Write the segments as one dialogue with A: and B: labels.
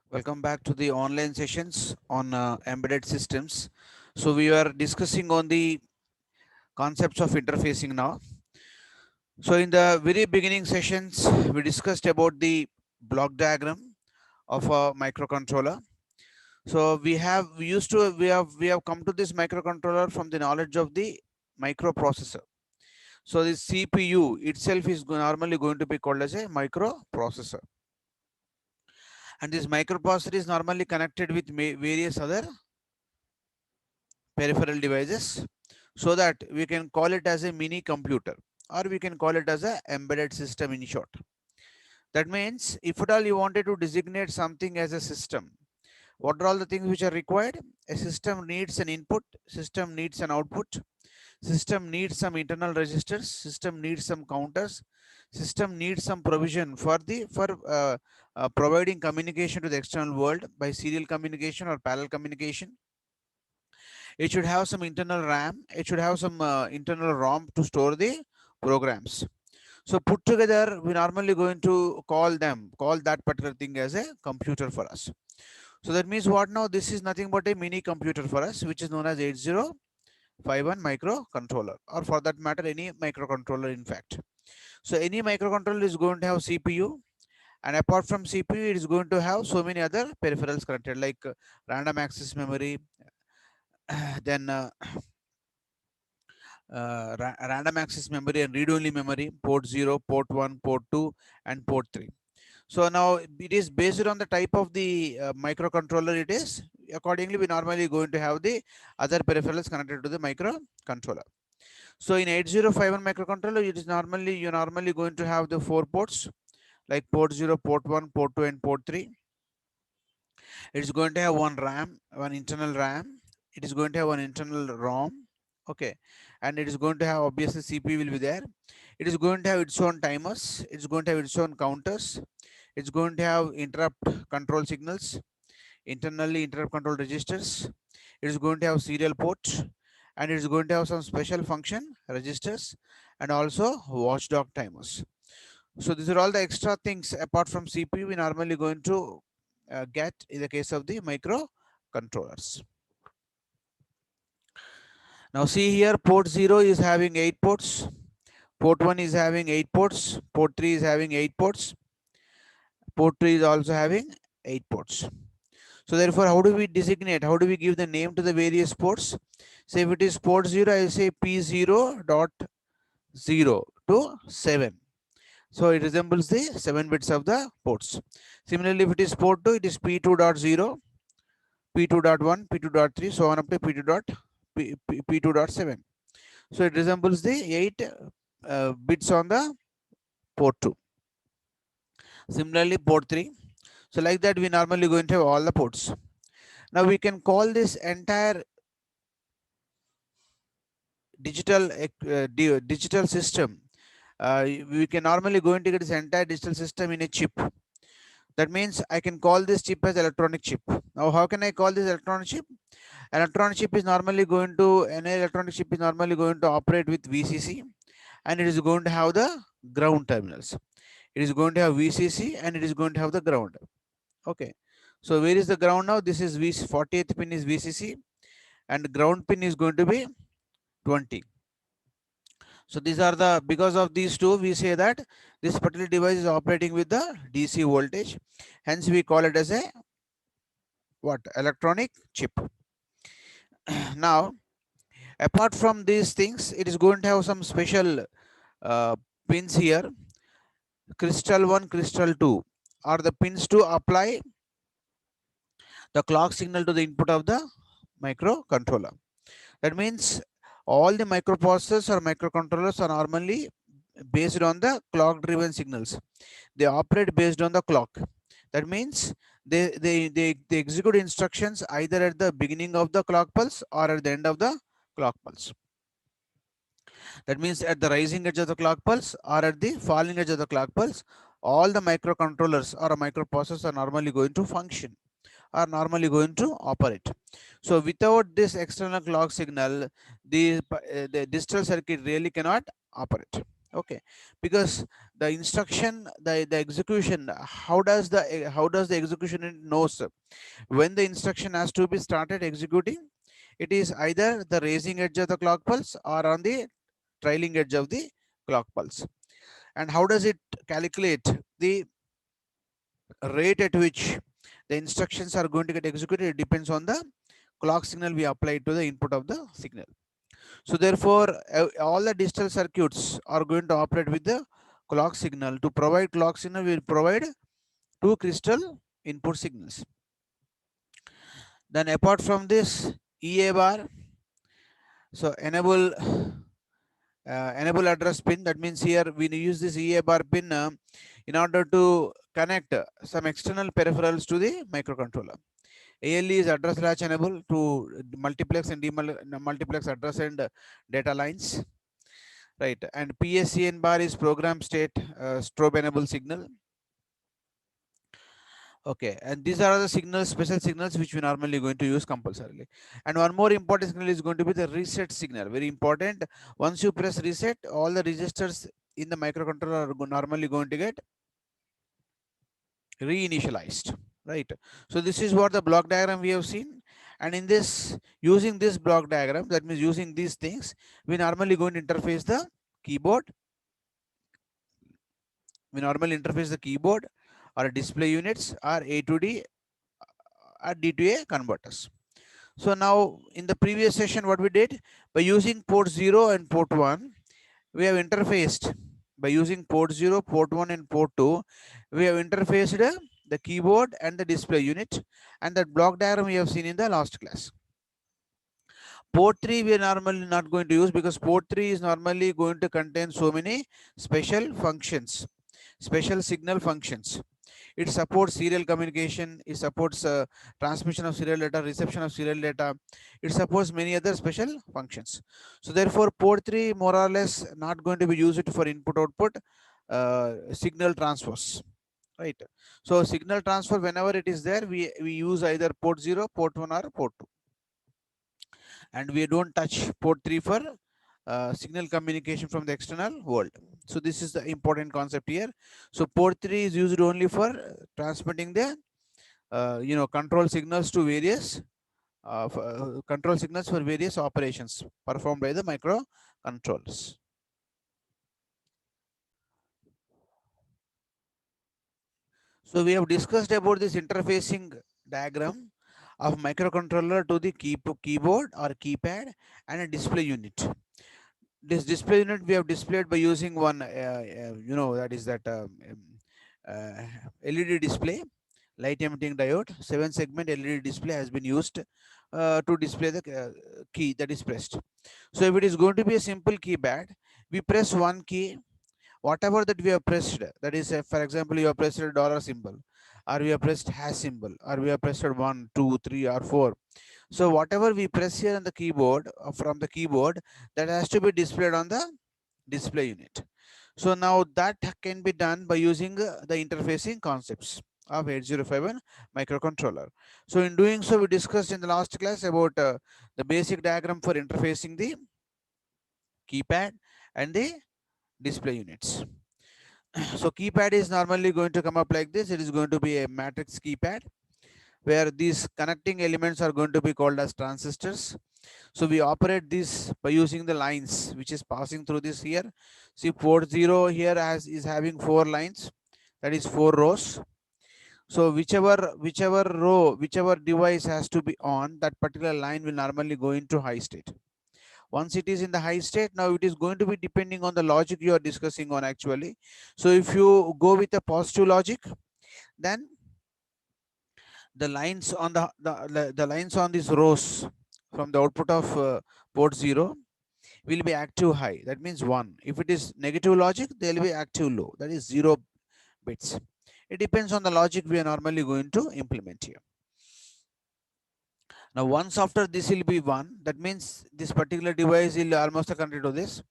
A: Welcome back to the online sessions on embedded systems. So we are discussing on the concepts of interfacing now. So in the very beginning sessions, we discussed about the block diagram of a microcontroller. So we have come to this microcontroller from the knowledge of the microprocessor. So the CPU itself is normally going to be called as a microprocessor, and this microprocessor is normally connected with various other peripheral devices, so that we can call it as a mini computer, or we can call it as a embedded system in short. That means if at all you wanted to designate something as a system, what are all the things which are required? A system needs an input, system needs an output, system needs some internal registers, system needs some counters, system needs some provision for providing communication to the external world by serial communication or parallel communication. It should have some internal RAM. It should have some internal ROM to store the programs. So put together, we normally going to call that particular thing as a computer for us. So that means what now? This is nothing but a mini computer for us, which is known as 8051 microcontroller, or for that matter, any microcontroller in fact. So any microcontroller is going to have CPU, and apart from CPU, it is going to have so many other peripherals connected, like random access memory, then random access memory and read-only memory, port 0, port 1, port 2, and port 3. So now it is based on the type of the microcontroller it is. Accordingly, we normally going to have the other peripherals connected to the microcontroller. So in 8051 microcontroller, it is normally going to have the 4 ports, like port 0, port 1, port 2, and port 3. It's going to have one RAM, one internal RAM. It is going to have one internal ROM. Okay, and it is going to have, obviously, CPU will be there. It is going to have its own timers. It's going to have its own counters. It's going to have interrupt control signals, internally interrupt control registers. It is going to have serial port, and it is going to have some special function registers, and also watchdog timers. So these are all the extra things apart from CPU we normally going to get in the case of the microcontrollers. Now see here, port 0 is having 8 ports, port 1 is having 8 ports, port 3 is having 8 ports, port 3 is also having 8 ports. So therefore, how do we designate, how do we give the name to the various ports? So if it is port 0, I say P0 dot 0 to 7. So it resembles the 7 bits of the ports. Similarly, if it is port 2, it is P2.0, P2.1, P2.3, so on up to P2.7. So it resembles the 8 bits on the port 2. Similarly, port 3. So like that, we normally going to have all the ports. Now we can call this entire digital system. We can normally go into this entire digital system in a chip. That means I can call this chip as electronic chip. Now, how can I call this electronic chip? Electronic chip is normally going to, any electronic chip is normally going to operate with VCC, and it is going to have the ground terminals. It is going to have VCC and it is going to have the ground. Okay. So where is the ground now? This is 40th pin is VCC, and ground pin is going to be 20. So these are the, because of these two, we say that this particular device is operating with the DC voltage. Hence we call it as a what? Electronic chip. Now, apart from these things, it is going to have some special uh, pins here. Crystal 1, crystal 2 are the pins to apply the clock signal to the input of the microcontroller. That means all the microprocessors or microcontrollers are normally based on the clock driven signals. They operate based on the clock. That means they execute instructions either at the beginning of the clock pulse or at the end of the clock pulse. That means at the rising edge of the clock pulse or at the falling edge of the clock pulse, all the microcontrollers or microprocessors are normally going to function, are normally going to operate. So without this external clock signal, the digital circuit really cannot operate. Okay, because the instruction, the execution, how does the execution unit knows when the instruction has to be started executing? It is either the raising edge of the clock pulse or on the trailing edge of the clock pulse. And how does it calculate the rate at which the instructions are going to get executed? It depends on the clock signal we apply to the input of the signal. So therefore, all the digital circuits are going to operate with the clock signal. To provide clock signal, we will provide two crystal input signals. Then apart from this, EA bar, so enable address pin. That means here we use this EA bar pin in order to connect some external peripherals to the microcontroller. ALE is address latch enable to multiplex and multiplex address and data lines, right? And PSEN bar is program state strobe enable signal. Okay, and these are the signals, special signals which we normally going to use compulsorily. And one more important signal is going to be the reset signal. Very important. Once you press reset, all the registers in the microcontroller are normally going to get reinitialized, right? So this is what the block diagram we have seen. And in this, using this block diagram, that means using these things, we normally going to interface the keyboard. We normally interface the keyboard or display units or A to D or D to A converters. So now in the previous session, what we did, by using port 0 and port 1, we have interfaced by using port 0, port 1 and port 2, we have interfaced the keyboard and the display unit, and that block diagram we have seen in the last class. Port 3 we are normally not going to use because port 3 is normally going to contain so many special functions, special signal functions. It supports serial communication, it supports transmission of serial data, reception of serial data, it supports many other special functions. So therefore port 3 more or less not going to be used for input output signal transfers, right? So signal transfer, whenever it is there, we use either port 0, port 1 or port 2, and we don't touch port 3 for signal communication from the external world. So this is the important concept here. So port 3 is used only for transmitting the control signals to various control signals for various operations performed by the microcontrollers. So we have discussed about this interfacing diagram of microcontroller to the keyboard or keypad and a display unit. This display unit we have displayed by using one, that is that uh, LED display, light emitting diode, 7-segment LED display has been used to display the key that is pressed. So if it is going to be a simple keypad, we press one key, whatever that we have pressed, that is, for example, you have pressed a dollar symbol, or we have pressed hash symbol, or we have pressed 1, 2, 3, or 4. So whatever we press here on the keyboard, from the keyboard, that has to be displayed on the display unit. So now that can be done by using the interfacing concepts of 8051 microcontroller. So in doing so, we discussed in the last class about the basic diagram for interfacing the keypad and the display units. So keypad is normally going to come up like this. It is going to be a matrix keypad where these connecting elements are going to be called as transistors. So we operate this by using the lines which is passing through this here. See, port 0 here is having 4 lines, that is 4 rows. So whichever row, whichever device has to be on, that particular line will normally go into high state. Once it is in the high state, now it is going to be depending on the logic you are discussing on actually. So if you go with a positive logic, then the lines on the lines on these rows from the output of port 0 will be active high, that means 1. If it is negative logic, they will be active low, that is 0 bits. It depends on the logic we are normally going to implement here. Now once after this will be 1, that means this particular device will almost connected to this.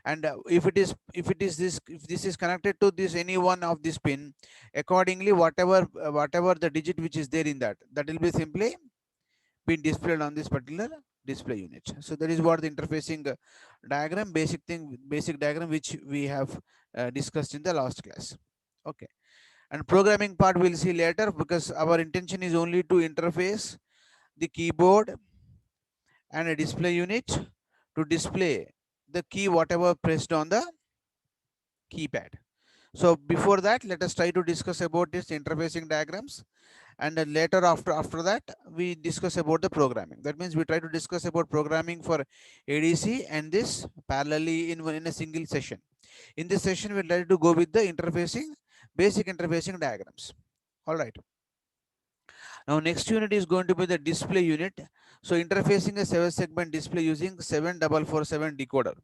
A: And if this is connected to this any one of this pin, accordingly whatever the digit which is there in that will be simply been displayed on this particular display unit. So that is what the interfacing diagram, basic diagram which we have discussed in the last class. Okay, and programming part we'll see later, because our intention is only to interface the keyboard and a display unit to display the key whatever pressed on the keypad. So before that, let us try to discuss about this interfacing diagrams, and then later after that we discuss about the programming. That means we try to discuss about programming for ADC and this parallelly in a single session. In this session we'll try to go with the basic interfacing diagrams. All right. Now next unit is going to be the display unit. So interfacing a 7-segment display using 7447 decoder.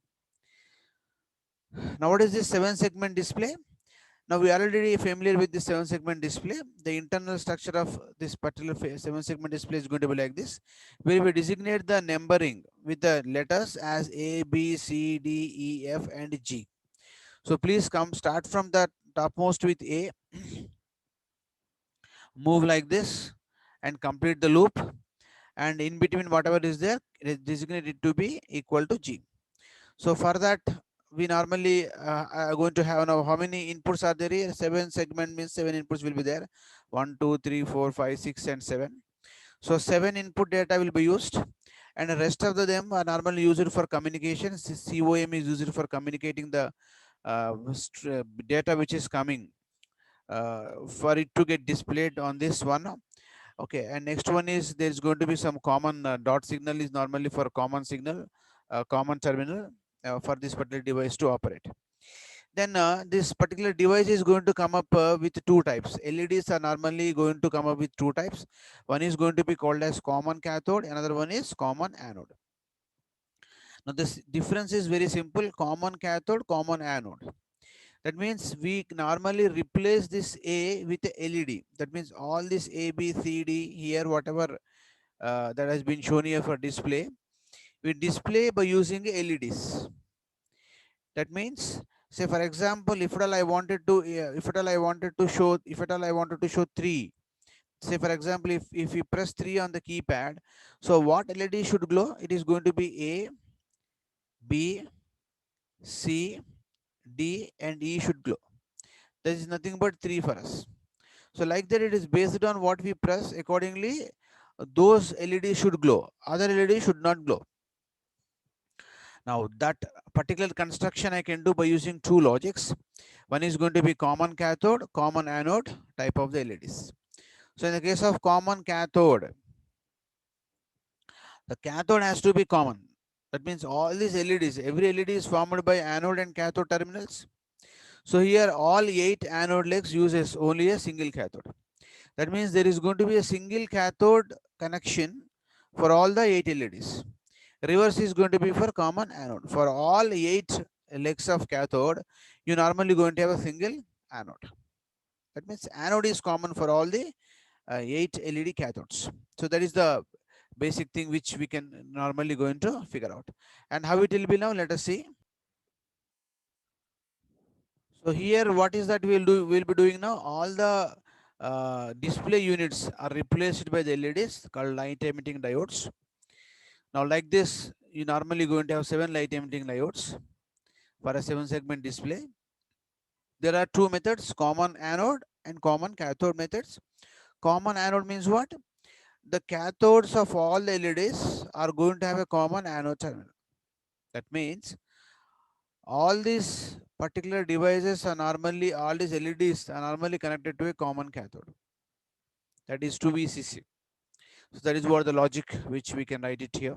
A: Now what is this 7-segment display? Now we are already familiar with the 7-segment display. The internal structure of this particular 7-segment display is going to be like this, where we designate the numbering with the letters as A, B, C, D, E, F, and G. So please start from the topmost with A, move like this, and complete the loop. And in between whatever is there, designate it to be equal to G. So for that, we normally are going to have now how many inputs are there here? 7 segment means 7 inputs will be there. 1, 2, 3, 4, 5, 6, and 7. So 7 input data will be used, and the rest of them are normally used for communication. COM is used for communicating the data which is coming for it to get displayed on this one. Okay, and next one is there is going to be some common dot signal is normally for common signal, common terminal for this particular device to operate. Then this particular device is going to come up with two types. LEDs are normally going to come up with two types. One is going to be called as common cathode, another one is common anode. Now this difference is very simple: common cathode, common anode. That means we normally replace this A with a LED. That means all this A, B, C, D here, whatever that has been shown here for display, we display by using LEDs. That means, say for example, if at all I wanted to, if at all I wanted to show 3, say for example, if you press 3 on the keypad, so what LED should glow? It is going to be A, B, C, D, and E should glow. There is nothing but 3 for us. So like that, it is based on what we press. Accordingly, those LEDs should glow. Other LEDs should not glow. Now that particular construction I can do by using two logics. One is going to be common cathode, common anode type of the LEDs. So in the case of common cathode, the cathode has to be common. That means all these LEDs, every LED is formed by anode and cathode terminals. So here all 8 anode legs uses only a single cathode. That means there is going to be a single cathode connection for all the 8 LEDs. Reverse is going to be for common anode. For all 8 legs of cathode, you normally going to have a single anode. That means anode is common for all the 8 LED cathodes. So that is the basic thing which we can normally going to figure out. And how it will be now, let us see. So here what is that we'll be doing now? All the display units are replaced by the LEDs called light emitting diodes. Now like this, you normally going to have 7 light emitting diodes for a 7-segment display. There are two methods: common anode and common cathode methods. Common anode means what? The cathodes of all the LEDs are going to have a common anode terminal. That means all these particular devices are normally, all these LEDs are normally connected to a common cathode. That is 2VCC. So that is what the logic which we can write it here.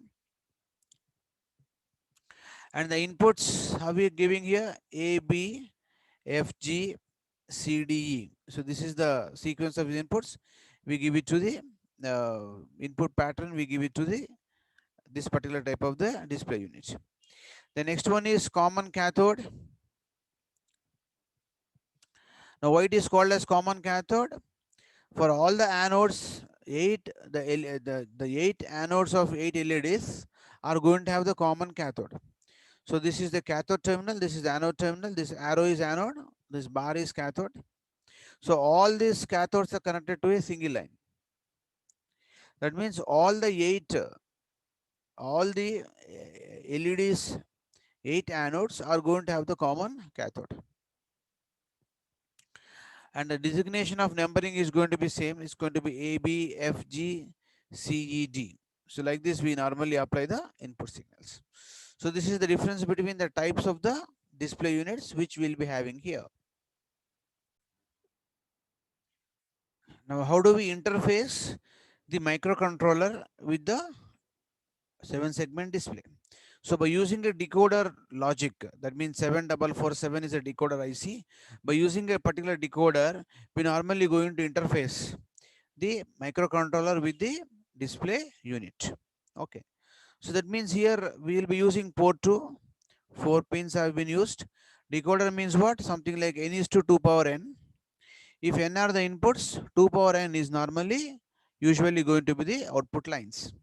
A: And the inputs, how we are giving here? A, B, F, G, C, D, E. So this is the sequence of the inputs. We give it to the input pattern. We give it to the this particular type of the display unit. The next one is common cathode. Now why it is called as common cathode? For all the anodes, the 8 anodes of 8 LEDs are going to have the common cathode. So this is the cathode terminal, this is the anode terminal, this arrow is anode, this bar is cathode. So all these cathodes are connected to a single line. That means all the 8 all the LEDs, 8 anodes are going to have the common cathode. And the designation of numbering is going to be same. It's going to be A, B, F, G, C, E, D. So like this, we normally apply the input signals. So this is the difference between the types of the display units which we'll be having here. Now, how do we interface the microcontroller with the 7-segment display? So by using a decoder logic, that means 7447 is a decoder IC. By using a particular decoder, we normally going to interface the microcontroller with the display unit. Okay. So that means here we will be using port 2. 4 pins have been used. Decoder means what? Something like n is to 2 power n. If n are the inputs, 2 power n is normally usually going to be the output lines.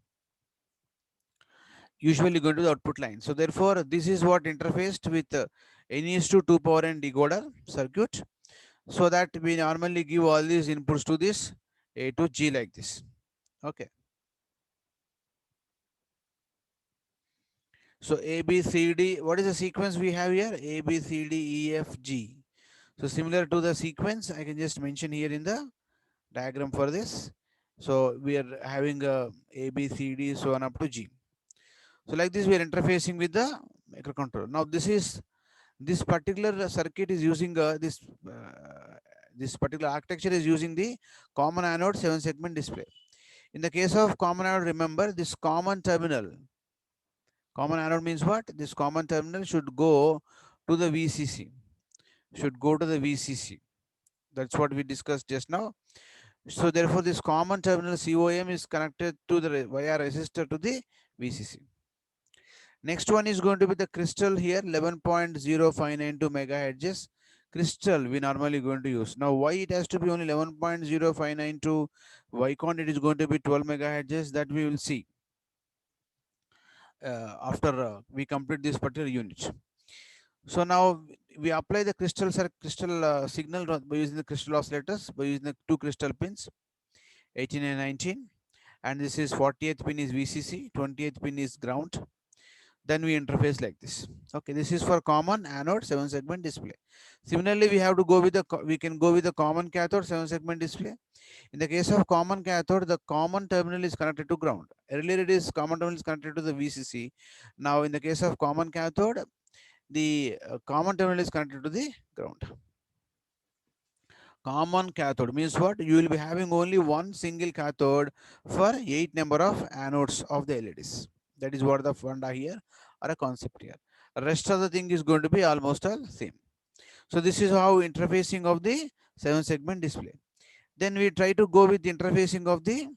A: Usually going to the output line. So therefore, this is what interfaced with n is to 2 power n decoder circuit. So that we normally give all these inputs to this A to G like this. Okay. So A, B, C, D, what is the sequence we have here? A, B, C, D, E, F, G. So similar to the sequence, I can just mention here in the diagram for this. So we are having A, B, C, D, so on up to G. So like this, we are interfacing with the microcontroller. Now this particular circuit is using this particular architecture is using the common anode 7-segment display. In the case of common anode, remember this common terminal. Common anode means what? This common terminal should go to the VCC. Should go to the VCC. That's what we discussed just now. So therefore, this common terminal COM is connected to the via resistor to the VCC. Next one is going to be the crystal here, 11.0592 megahertz. Crystal we normally going to use. Now why it has to be only 11.0592? Why can't it is going to be 12 megahertz? That we will see after we complete this particular unit. So now we apply the crystal signal by using the crystal oscillators, by using the 2 crystal pins, 18 and 19. And this is 40th pin is VCC, 20th pin is ground. Then we interface like this. Okay, this is for common anode 7-segment display. Similarly, we have to go with we can go with the common cathode 7-segment display. In the case of common cathode, the common terminal is connected to ground. Earlier it is common terminal is connected to the VCC. Now in the case of common cathode, the common terminal is connected to the ground. Common cathode means what? You will be having only one single cathode for 8 number of anodes of the LEDs. That is what the funda here or a concept here. Rest of the thing is going to be almost all same. So this is how interfacing of the 7-segment display. Then we try to go with interfacing of the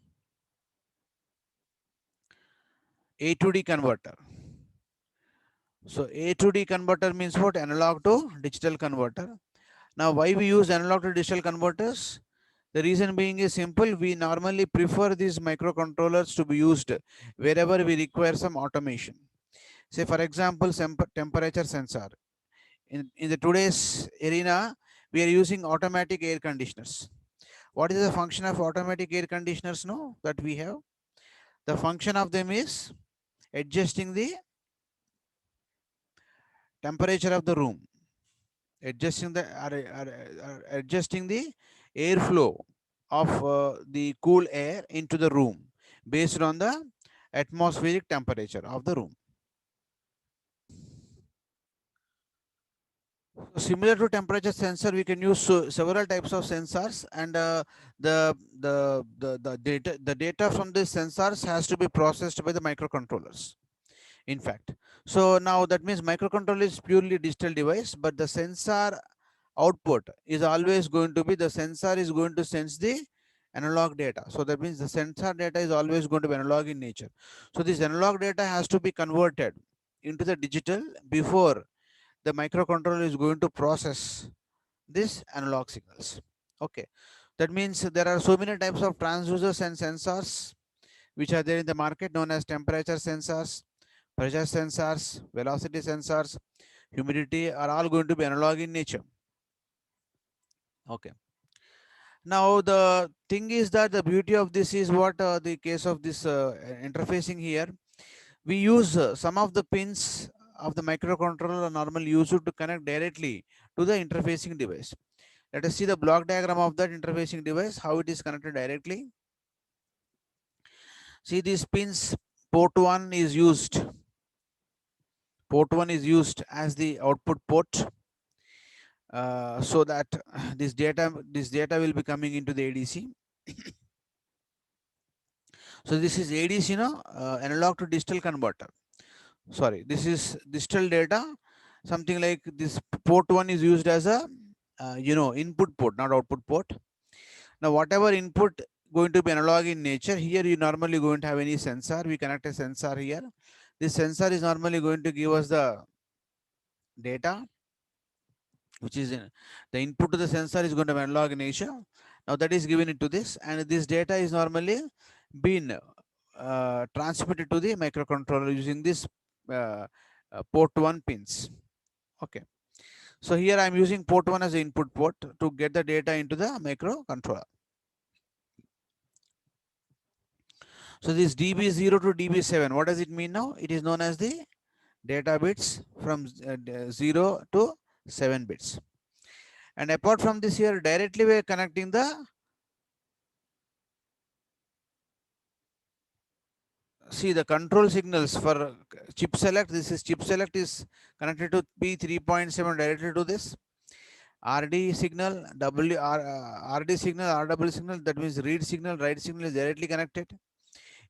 A: A to D converter. So A to D converter means what? Analog to digital converter. Now why we use analog to digital converters? The reason being is simple. We normally prefer these microcontrollers to be used wherever we require some automation. Say for example, temperature sensor. In the today's arena, we are using automatic air conditioners. What is the function of automatic air conditioners now that we have? The function of them is adjusting the temperature of the room, adjusting the airflow of the cool air into the room based on the atmospheric temperature of the room. Similar to temperature sensor, we can use several types of sensors, and the data from the sensors has to be processed by the microcontrollers. In fact, so now that means microcontroller is purely digital device, but the sensor output is always going to be the sensor is going to sense the analog data. So that means the sensor data is always going to be analog in nature. So this analog data has to be converted into the digital before the microcontroller is going to process this analog signals. Okay, that means there are so many types of transducers and sensors which are there in the market, known as temperature sensors, pressure sensors, velocity sensors, humidity, are all going to be analog in nature. Okay. Now the thing is that the beauty of this is what the case of this interfacing here. We use some of the pins of the microcontroller are normally used to connect directly to the interfacing device. Let us see the block diagram of that interfacing device, how it is connected directly. See these pins, port 1 is used. Port 1 is used as the output port, so that this data will be coming into the ADC. So this is ADC, analog to digital converter. Sorry, this is digital data. Something like this port 1 is used as a input port, not output port. Now whatever input going to be analog in nature, here you normally going to have any sensor. We connect a sensor here. This sensor is normally going to give us the data, which is the input to the sensor is going to be analog in nature. Now that is given into this, and this data is normally been transmitted to the microcontroller using this port 1 pins. Okay, so here I am using port 1 as the input port to get the data into the microcontroller. So this DB0 to DB7, what does it mean now? It is known as the data bits from 0 to 7 bits. And apart from this, here directly we are connecting the, see the control signals for chip select. This is chip select is connected to P3.7 directly to this. RD signal, RD signal, RW signal, that means read signal, write signal is directly connected.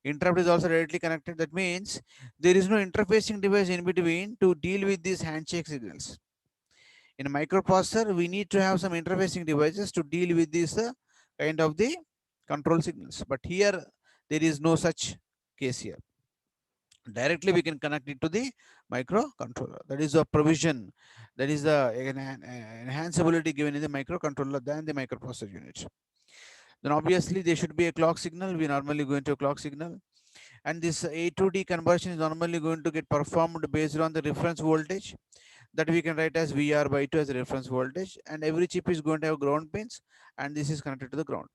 A: Interrupt is also directly connected. That means there is no interfacing device in between to deal with these handshake signals. In a microprocessor, we need to have some interfacing devices to deal with this kind of the control signals. But here, there is no such case here. Directly we can connect it to the microcontroller. That is a provision, that is the enhanceability given in the microcontroller than the microprocessor unit. Then obviously there should be a clock signal. We normally go into a clock signal, and this A to D conversion is normally going to get performed based on the reference voltage that we can write as VR by 2 as a reference voltage, and every chip is going to have ground pins, and this is connected to the ground.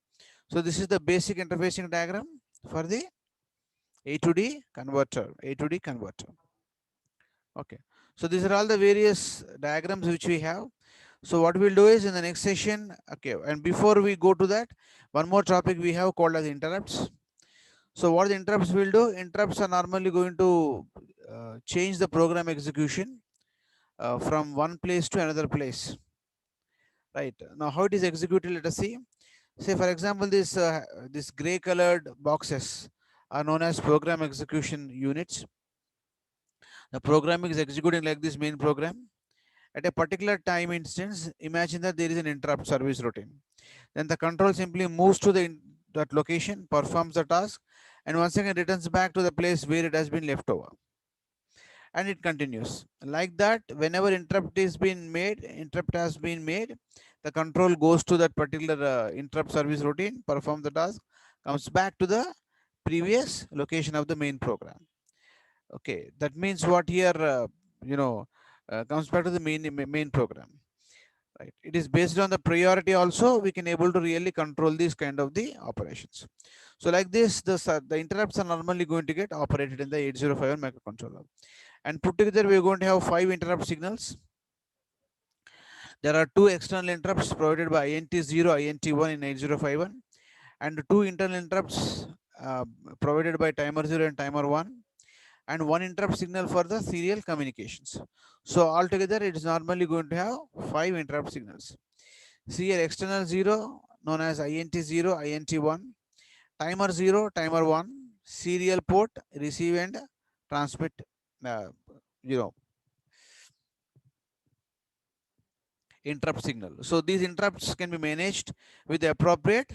A: So this is the basic interfacing diagram for the A to D converter. A to D converter. Okay. So these are all the various diagrams which we have. So what we'll do is in the next session, okay, and before we go to that, one more topic we have called as interrupts. So what the interrupts will do, interrupts are normally going to change the program execution from one place to another place. Right. Now how it is executed, let us see. Say for example, this gray colored boxes are known as program execution units. The program is executing like this main program. At a particular time instance, imagine that there is an interrupt service routine. Then the control simply moves to that location, performs the task, and once again returns back to the place where it has been left over. And it continues. Like that, whenever interrupt has been made, the control goes to that particular interrupt service routine, performs the task, comes back to the previous location of the main program. Okay, that means what here, comes back to the main program. Right. It is based on the priority also, we can able to really control these kind of the operations. So like this, the interrupts are normally going to get operated in the 8051 microcontroller. And put together, we are going to have 5 interrupt signals. There are 2 external interrupts provided by INT0, INT1 in 8051, and 2 internal interrupts provided by timer 0 and timer 1, and 1 interrupt signal for the serial communications. So altogether, it is normally going to have 5 interrupt signals. See here, external 0 known as INT0, INT1, timer 0, timer 1, serial port, receive and transmit, uh, you know, interrupt signal. So these interrupts can be managed with the appropriate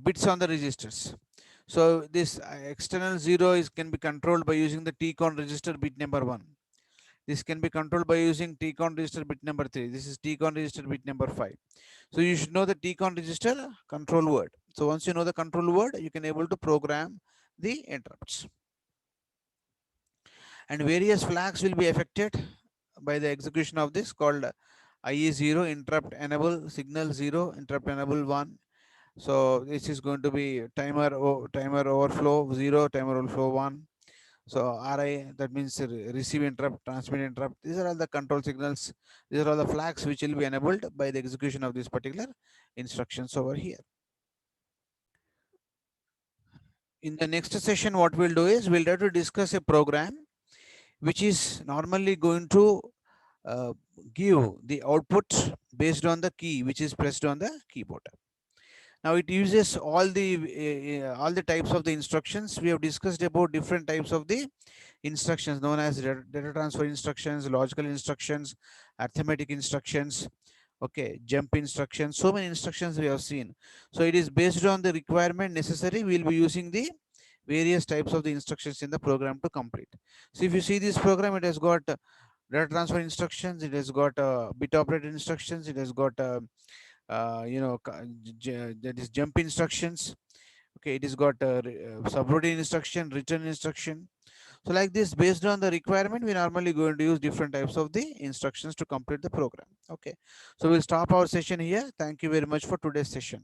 A: bits on the registers. So this external 0 can be controlled by using the TCON register bit number 1. This can be controlled by using TCON register bit number 3. This is TCON register bit number 5. So you should know the TCON register control word. So once you know the control word, you can able to program the interrupts. And various flags will be affected by the execution of this, called IE0, interrupt enable, signal 0, interrupt enable 1. So this is going to be timer overflow 0, timer overflow 1. So RI, that means receive interrupt, transmit interrupt. These are all the control signals. These are all the flags which will be enabled by the execution of this particular instructions over here. In the next session, what we'll do is we'll try to discuss a program which is normally going to uh, give the output based on the key which is pressed on the keyboard. Now it uses all the types of the instructions. We have discussed about different types of the instructions known as data transfer instructions, logical instructions, arithmetic instructions, okay, jump instructions. So many instructions we have seen. So it is based on the requirement necessary. We will be using the various types of the instructions in the program to complete. So if you see this program, it has got data transfer instructions, it has got bit operated instructions, it has got you know that is jump instructions. Okay, it has got subroutine instruction, return instruction. So like this, based on the requirement, we normally going to use different types of the instructions to complete the program. Okay, so we'll stop our session here. Thank you very much for today's session.